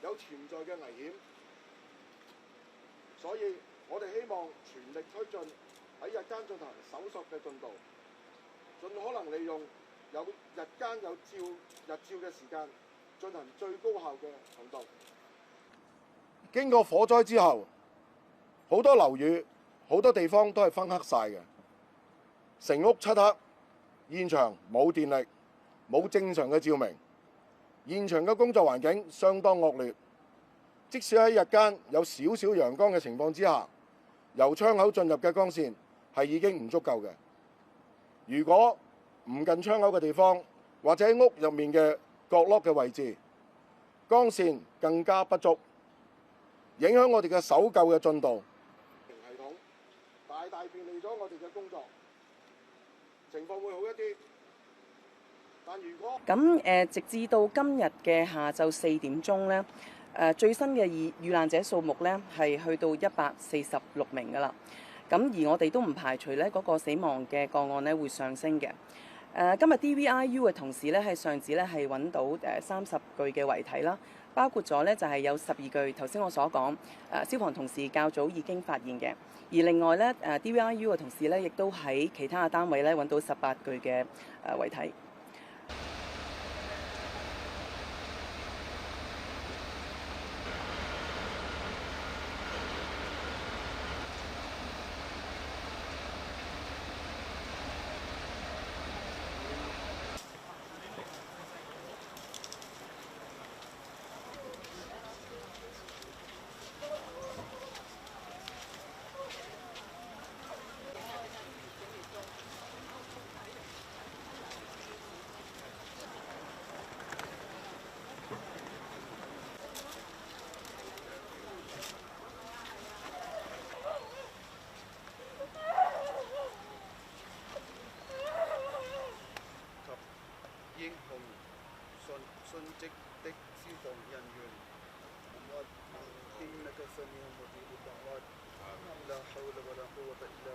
有潛在嘅危險。所以我哋希望全力推進喺日間進行搜索嘅進度，盡可能利用日間有日照嘅時間進行最高效嘅行動。經過火災之後，好多樓宇、好多地方都係昏黑晒嘅，成屋漆黑，現場冇電力，冇正常嘅照明，現場嘅工作環境相當惡劣。即使喺日間有少少陽光嘅情況之下，由窗口進入嘅光線係已經唔足夠嘅。如果唔近窗口嘅地方，或者喺屋入面嘅角落嘅位置，光線更加不足，影響我哋嘅搜救嘅進度。系統大大便利咗我哋嘅工作，情況會好一啲。但如果直至到今日嘅下晝4點鐘咧。最新嘅遇難者數目咧係去到146名㗎啦，咁而我哋都唔排除咧嗰個死亡嘅個案咧會上升嘅。今日 DVIU 嘅同事咧喺上址咧係揾到30具嘅遺體啦，包括咗咧就係有12具頭先我所講消防同事較早已經發現嘅，而另外咧DVIU 嘅同事咧亦都喺其他嘅單位咧揾到18具嘅遺體。英雄殉職的消防人員，我聽那個聲音，我聽不到，啦好啦，ولا قوة إلا